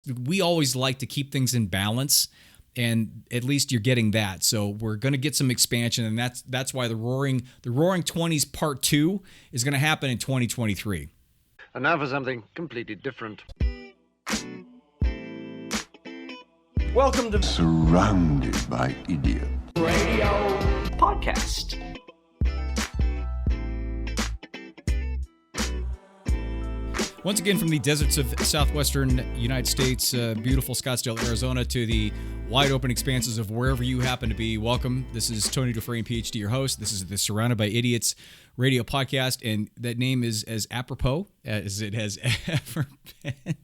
We always like to keep things in balance, and at least you're getting that. So we're going to get some expansion, and that's why the Roaring 20's Part 2 is going to happen in 2023. And now for something completely different. Welcome to Surrounded by Idiots Radio Podcast. Once again, from the deserts of southwestern United States, beautiful Scottsdale, Arizona, to the wide open expanses of wherever you happen to be, welcome. This is Tony Dufresne, PhD, your host. This is the Surrounded by Idiots radio podcast, and that name is as apropos as it has ever been.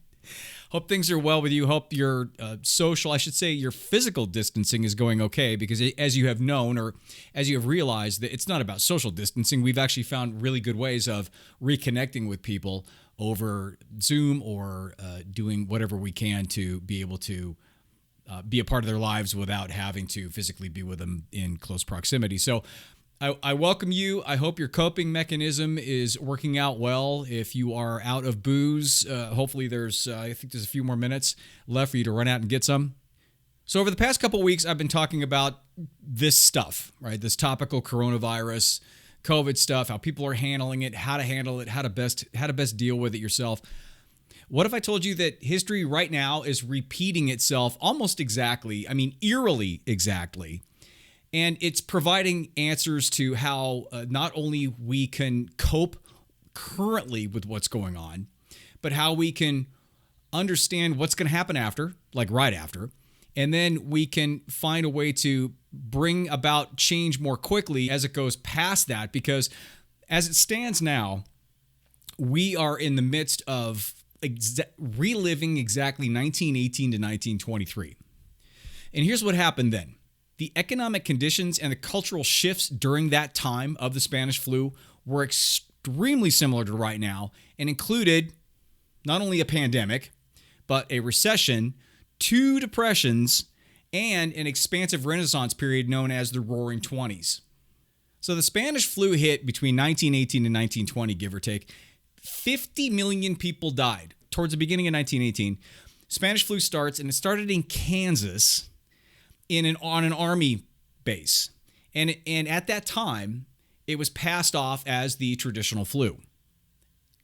Hope things are well with you. Hope your your physical distancing is going okay, because as you have known, or as you have realized, that it's not about social distancing. We've actually found really good ways of reconnecting with people over Zoom or doing whatever we can to be able to be a part of their lives without having to physically be with them in close proximity. So I welcome you. I hope your coping mechanism is working out well. If you are out of booze, hopefully I think there's a few more minutes left for you to run out and get some. So over the past couple of weeks, I've been talking about this stuff, right? This topical coronavirus, COVID stuff, how people are handling it, how to handle it, how to best deal with it yourself. What if I told you that history right now is repeating itself almost exactly, eerily exactly, and it's providing answers to how not only we can cope currently with what's going on, but how we can understand what's going to happen after, like right after, and then we can find a way to bring about change more quickly as it goes past that, because as it stands now, we are in the midst of reliving exactly 1918 to 1923. And here's what happened then. The economic conditions and the cultural shifts during that time of the Spanish flu were extremely similar to right now, and included not only a pandemic, but a recession, 2 depressions, and an expansive Renaissance period known as the Roaring 20's. So the Spanish flu hit between 1918 and 1920, give or take. 50 million people died towards the beginning of 1918. Spanish flu starts, and it started in Kansas on an army base. And at that time, it was passed off as the traditional flu.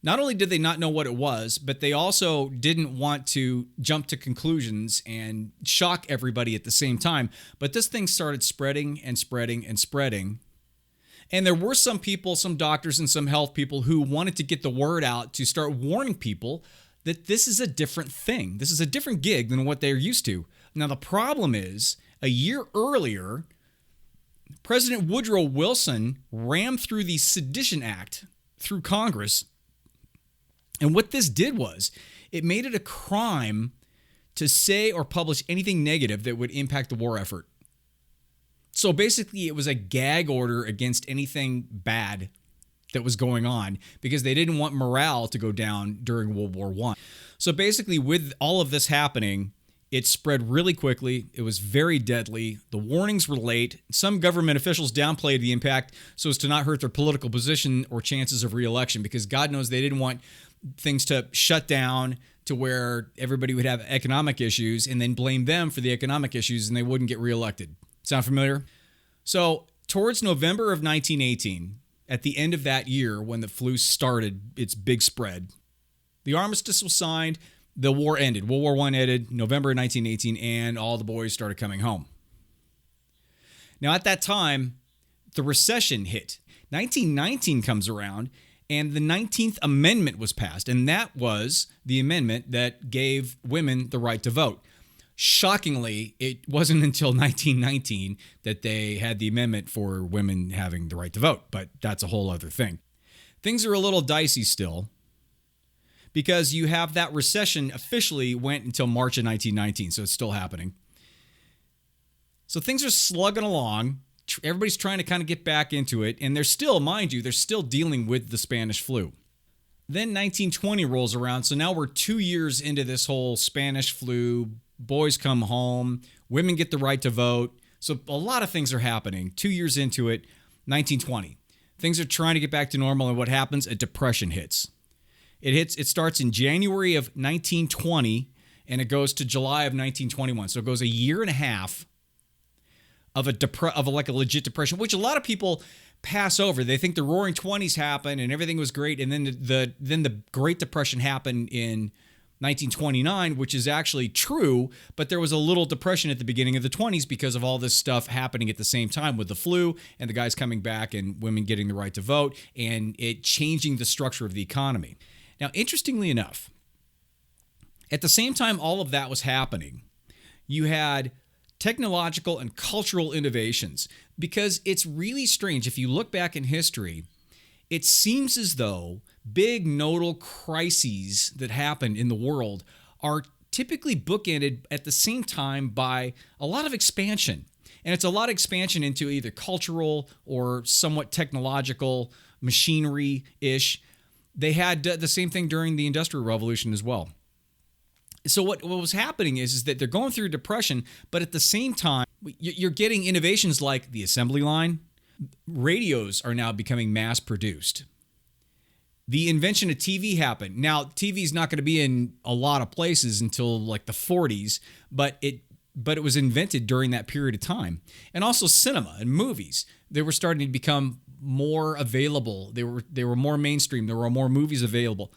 Not only did they not know what it was, but they also didn't want to jump to conclusions and shock everybody at the same time. But this thing started spreading and spreading and spreading. And there were some people, some doctors and some health people, who wanted to get the word out to start warning people that this is a different thing. This is a different gig than what they're used to. Now, the problem is, a year earlier, President Woodrow Wilson rammed through the Sedition Act through Congress. And what this did was, it made it a crime to say or publish anything negative that would impact the war effort. So basically, it was a gag order against anything bad that was going on, because they didn't want morale to go down during World War I. So basically, with all of this happening, it spread really quickly. It was very deadly. The warnings were late. Some government officials downplayed the impact so as to not hurt their political position or chances of re-election, because God knows they didn't want things to shut down to where everybody would have economic issues and then blame them for the economic issues and they wouldn't get reelected. Sound familiar? So towards November of 1918, at the end of that year when the flu started its big spread, the armistice was signed. The war ended. World War I ended November 1918, and all the boys started coming home. Now, at that time, the recession hit. 1919 comes around, and the 19th Amendment was passed, and that was the amendment that gave women the right to vote. Shockingly, it wasn't until 1919 that they had the amendment for women having the right to vote, but that's a whole other thing. Things are a little dicey still, because you have that recession officially went until March of 1919, so it's still happening. So things are slugging along. Everybody's trying to kind of get back into it, and they're still, mind you, they're still dealing with the Spanish flu. Then 1920 rolls around, so now we're 2 years into this whole Spanish flu, boys come home, women get the right to vote. So a lot of things are happening. 2 years into it, 1920. Things are trying to get back to normal, and what happens? A depression hits. It starts in January of 1920, and it goes to July of 1921. So it goes a year and a half of like a legit depression, which a lot of people pass over. They think the Roaring 20s happened and everything was great, and then the Great Depression happened in 1929, which is actually true, but there was a little depression at the beginning of the 20s because of all this stuff happening at the same time with the flu and the guys coming back and women getting the right to vote and it changing the structure of the economy. Now, interestingly enough, at the same time all of that was happening, you had technological and cultural innovations, because it's really strange. If you look back in history, it seems as though big nodal crises that happen in the world are typically bookended at the same time by a lot of expansion. And it's a lot of expansion into either cultural or somewhat technological machinery-ish. They had the same thing during the Industrial Revolution as well. So what was happening is that they're going through a depression, but at the same time, you're getting innovations like the assembly line. Radios are now becoming mass-produced. The invention of TV happened. Now, TV is not going to be in a lot of places until like the 40s, but it was invented during that period of time. And also cinema and movies. They were starting to become more available. They were more mainstream. There were more movies available.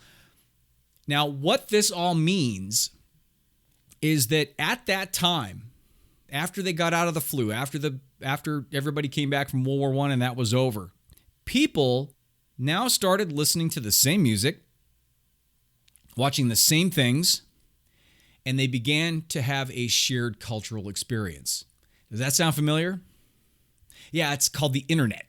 Now, what this all means is that at that time, after they got out of the flu, after everybody came back from World War I and that was over, people now started listening to the same music, watching the same things, and they began to have a shared cultural experience. Does that sound familiar? Yeah, it's called the internet.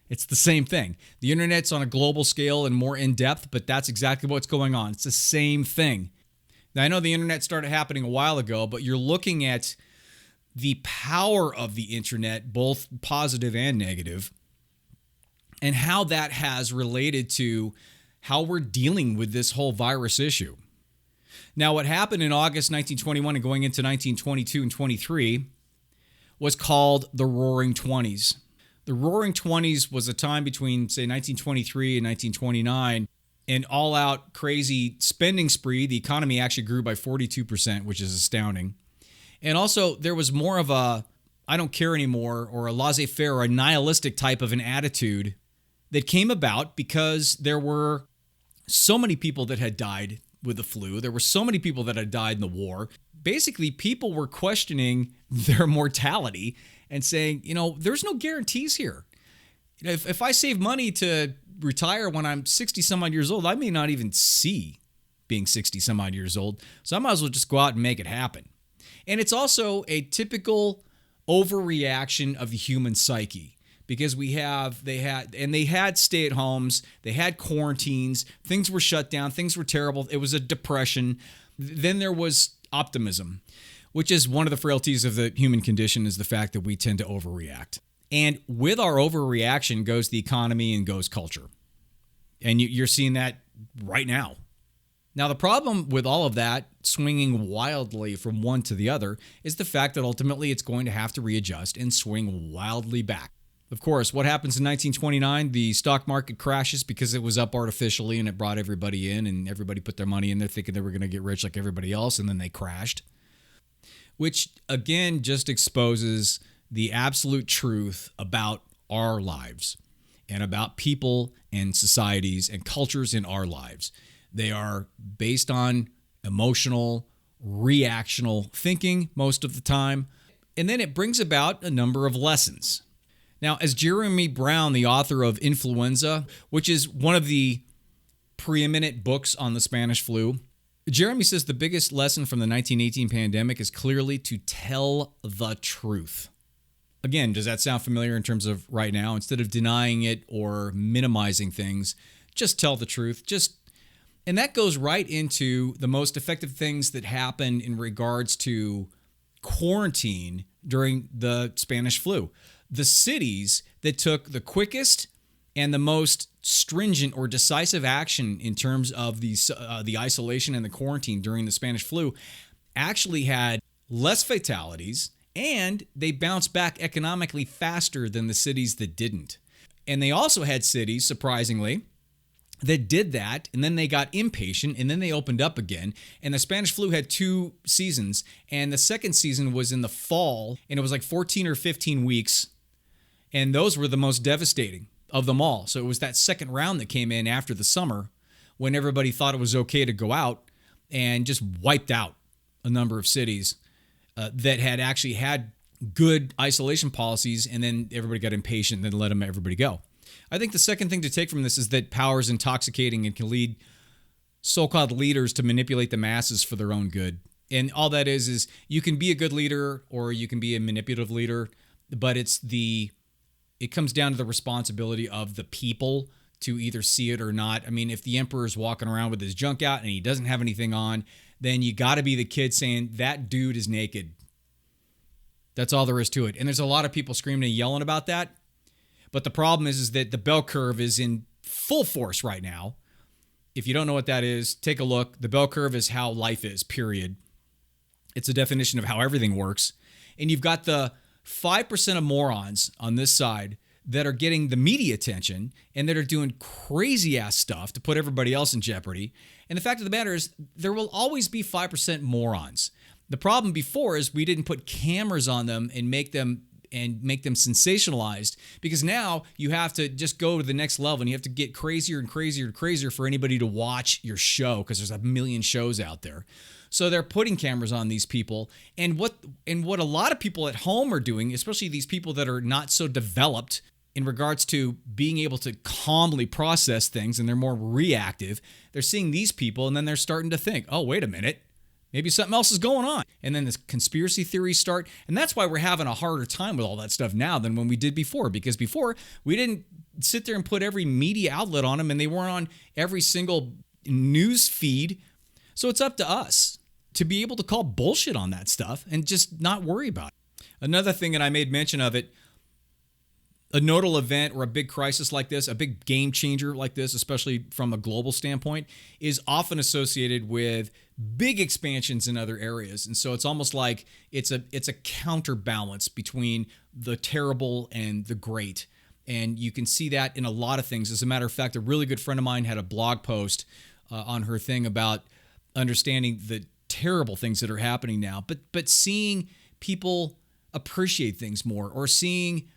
It's the same thing. The internet's on a global scale and more in-depth, but that's exactly what's going on. It's the same thing. Now, I know the internet started happening a while ago, but you're looking at the power of the internet, both positive and negative, and how that has related to how we're dealing with this whole virus issue. Now, what happened in August 1921 and going into 1922 and 23 was called the Roaring 20's. The Roaring 20's was a time between, say, 1923 and 1929, an all-out crazy spending spree. The economy actually grew by 42%, which is astounding. And also, there was more of a I don't care anymore or a laissez-faire or a nihilistic type of an attitude that came about because there were so many people that had died with the flu. There were so many people that had died in the war. Basically, people were questioning their mortality and saying, there's no guarantees here. If I save money to retire when I'm 60 some odd years old, I may not even see being 60 some odd years old. So I might as well just go out and make it happen. And it's also a typical overreaction of the human psyche because they had stay-at-homes, they had quarantines, things were shut down, things were terrible. It was a depression. Then there was optimism, which is one of the frailties of the human condition, is the fact that we tend to overreact. And with our overreaction goes the economy and goes culture. And you're seeing that right now. Now, the problem with all of that swinging wildly from one to the other is the fact that ultimately it's going to have to readjust and swing wildly back. Of course, what happens in 1929? The stock market crashes because it was up artificially and it brought everybody in and everybody put their money in there thinking they were going to get rich like everybody else, and then they crashed. Which, again, just exposes the absolute truth about our lives and about people and societies and cultures in our lives. They are based on emotional, reactional thinking most of the time. And then it brings about a number of lessons. Now, as Jeremy Brown, the author of Influenza, which is one of the preeminent books on the Spanish flu, Jeremy says the biggest lesson from the 1918 pandemic is clearly to tell the truth. Again, does that sound familiar in terms of right now? Instead of denying it or minimizing things, just tell the truth. And that goes right into the most effective things that happen in regards to quarantine during the Spanish flu. The cities that took the quickest and the most stringent or decisive action in terms of the isolation and the quarantine during the Spanish flu actually had less fatalities, and they bounced back economically faster than the cities that didn't. And they also had cities, surprisingly, that did that, and then they got impatient, and then they opened up again. And the Spanish flu had 2 seasons, and the second season was in the fall, and it was like 14 or 15 weeks, and those were the most devastating of them all. So it was that second round that came in after the summer when everybody thought it was okay to go out, and just wiped out a number of cities that had actually had good isolation policies, and then everybody got impatient and then let everybody go. I think the second thing to take from this is that power is intoxicating and can lead so-called leaders to manipulate the masses for their own good. And all that is you can be a good leader or you can be a manipulative leader, but it comes down to the responsibility of the people to either see it or not. I mean, if the emperor is walking around with his junk out and he doesn't have anything on, then you got to be the kid saying, that dude is naked. That's all there is to it. And there's a lot of people screaming and yelling about that. But the problem is that the bell curve is in full force right now. If you don't know what that is, take a look. The bell curve is how life is, period. It's a definition of how everything works. And you've got the 5% of morons on this side that are getting the media attention and that are doing crazy ass stuff to put everybody else in jeopardy. And the fact of the matter is there will always be 5% morons. The problem before is we didn't put cameras on them and make them sensationalized, because now you have to just go to the next level and you have to get crazier and crazier and crazier for anybody to watch your show, because there's a million shows out there. So they're putting cameras on these people, and what a lot of people at home are doing, especially these people that are not so developed in regards to being able to calmly process things, and they're more reactive. They're seeing these people and then they're starting to think, oh, wait a minute. Maybe something else is going on. And then this conspiracy theories start. And that's why we're having a harder time with all that stuff now than when we did before. Because before, we didn't sit there and put every media outlet on them, and they weren't on every single news feed. So it's up to us to be able to call bullshit on that stuff and just not worry about it. Another thing, and I made mention of it, a nodal event or a big crisis like this, a big game changer like this, especially from a global standpoint, is often associated with big expansions in other areas. And so it's almost like it's a counterbalance between the terrible and the great. And you can see that in a lot of things. As a matter of fact, a really good friend of mine had a blog post on her thing about understanding the terrible things that are happening now, but seeing people appreciate things more, or seeing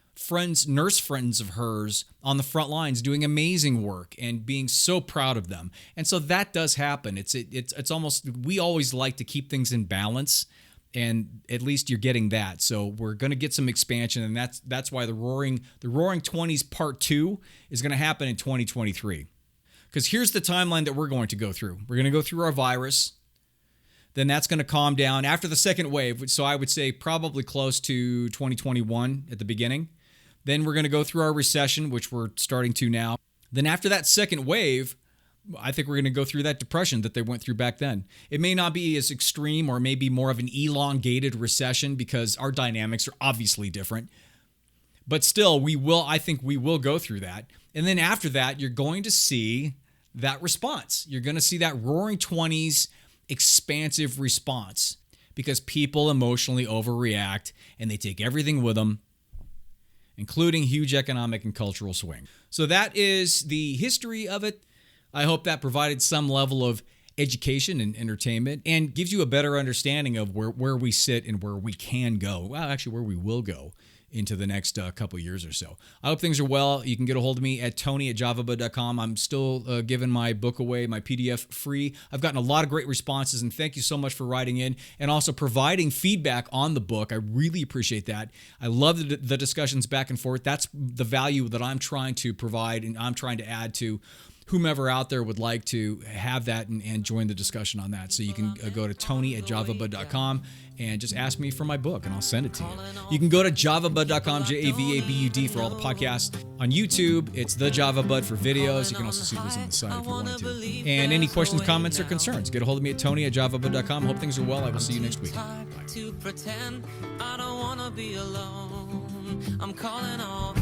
nurse friends of hers on the front lines doing amazing work and being so proud of them. And so that does happen. It's almost, we always like to keep things in balance, and at least you're getting that. So we're going to get some expansion, and that's why the Roaring 20s Part 2 is going to happen in 2023. Because here's the timeline that we're going to go through. We're going to go through our virus. Then that's going to calm down after the second wave. So I would say probably close to 2021 at the beginning. Then we're going to go through our recession, which we're starting to now. Then after that second wave, I think we're going to go through that depression that they went through back then. It may not be as extreme, or maybe more of an elongated recession, because our dynamics are obviously different. But still, I think we will go through that. And then after that, you're going to see that response. You're going to see that Roaring 20s expansive response, because people emotionally overreact and they take everything with them, including huge economic and cultural swing. So that is the history of it. I hope that provided some level of education and entertainment, and gives you a better understanding of where we sit and where we can go. Well, actually, where we will go into the next couple years or so. I hope things are well. You can get a hold of me at tony@javabud.com. I'm still giving my book away, my PDF free. I've gotten a lot of great responses, and thank you so much for writing in and also providing feedback on the book. I really appreciate that. I love the discussions back and forth. That's the value that I'm trying to provide, and I'm trying to add to whomever out there would like to have that and join the discussion on that. So you can go to tony@javabud.com and just ask me for my book, and I'll send it to you. You can go to javabud.com, JAVABUD, for all the podcasts. On YouTube, it's The Java Bud for videos. You can also see these on the side if you wanted to. And any questions, comments, or concerns, get a hold of me at tony@javabud.com. Hope things are well. I will see you next week. Bye. To pretend I don't want to be alone. I'm calling all